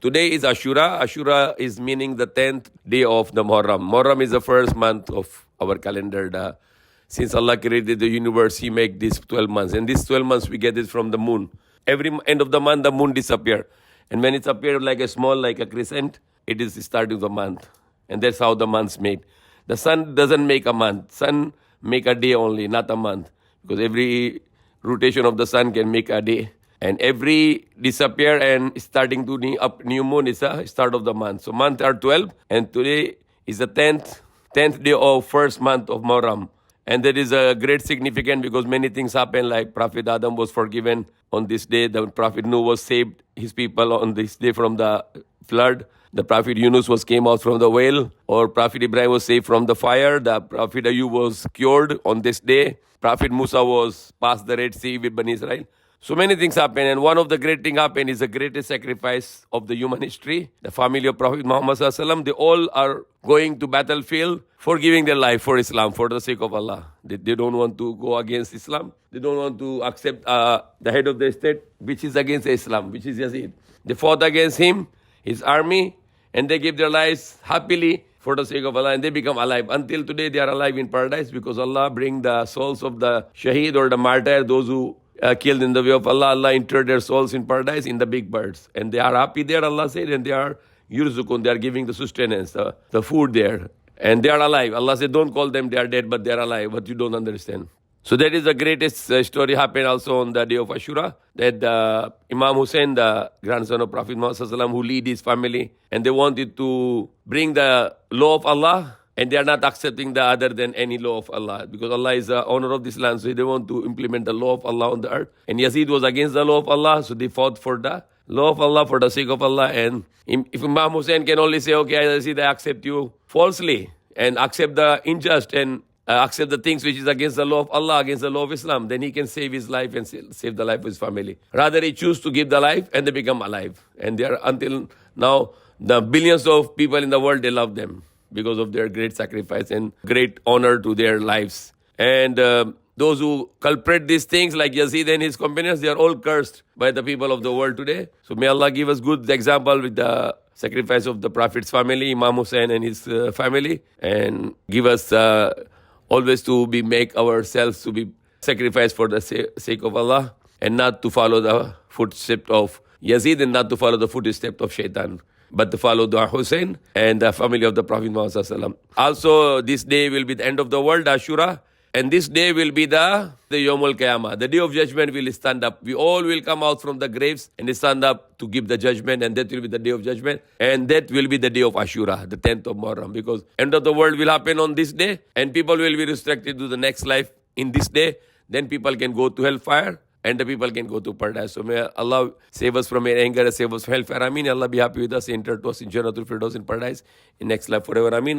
Today is Ashura. Ashura is meaning the 10th day of the Muharram. Muharram is the first month of our calendar. Since Allah created the universe, He made these 12 months. And these 12 months, we get it from the moon. Every end of the month, the moon disappears. And when it's appeared like a crescent, it is the start of the month. And that's how the month's made. The sun doesn't make a month. Sun make a day only, not a month. Because every rotation of the sun can make a day. And every disappear and starting to new moon is the start of the month. So months are 12, and today is the 10th day of first month of Muharram. And that is a great significance because many things happen, like Prophet Adam was forgiven on this day. The Prophet Noah was saved, his people, on this day from the flood. The Prophet Yunus came out from the whale, or Prophet Ibrahim was saved from the fire. The Prophet Ayub was cured on this day. Prophet Musa was past the Red Sea with Bani Israel. So many things happen, and one of the great things happen is the greatest sacrifice of the human history. The family of Prophet Muhammad Sallallahu Alaihi Wasallam, they all are going to battlefield for giving their life for Islam, for the sake of Allah. They don't want to go against Islam. They don't want to accept the head of the state, which is against Islam, which is Yazid. They fought against him, his army, and they give their lives happily for the sake of Allah, and they become alive. Until today, they are alive in paradise because Allah bring the souls of the shaheed or the martyr, those who killed in the way of Allah. Allah interred their souls in paradise in the big birds. And they are happy there, Allah said, and they are yurzukun, they are giving the sustenance, the food there. And they are alive. Allah said, don't call them they are dead, but they are alive, but you don't understand. So that is the greatest story happened also on the day of Ashura, that Imam Hussein, the grandson of Prophet Muhammad Sallallahu Alaihi Wasallam, who lead his family, and they wanted to bring the law of Allah, and they are not accepting the other than any law of Allah, because Allah is the owner of this land, so they want to implement the law of Allah on the earth. And Yazid was against the law of Allah, so they fought for the law of Allah, for the sake of Allah. And if Imam Hussein can only say, okay, Yazid, I accept you falsely, and accept the unjust, and accept the things which is against the law of Allah, against the law of Islam, then he can save his life and save the life of his family. Rather, he choose to give the life, and they become alive. And they are, until now, the billions of people in the world, they love them because of their great sacrifice and great honor to their lives. And those who culprit these things, like Yazid and his companions, they are all cursed by the people of the world today. So may Allah give us good example with the sacrifice of the Prophet's family, Imam Hussein and his family, and give us always to make ourselves to be sacrificed for the sake of Allah, and not to follow the footsteps of Yazid, and not to follow the footsteps of Shaitan, but to follow the Hussein and the family of the Prophet Muhammad Sallallahu Alaihi Wasallam. Also, this day will be the end of the world, Ashura, and this day will be the Yawmul Qiyamah. The day of judgment will stand up. We all will come out from the graves and stand up to give the judgment, and that will be the day of judgment. And that will be the day of Ashura, the 10th of Muharram, because end of the world will happen on this day, and people will be restricted to the next life in this day. Then people can go to hellfire, and the people can go to paradise. So may Allah save us from anger and save us from hellfire. Ameen. Allah be happy with us, enter to us in Jannatul Firdaus in paradise, in next life forever. Ameen.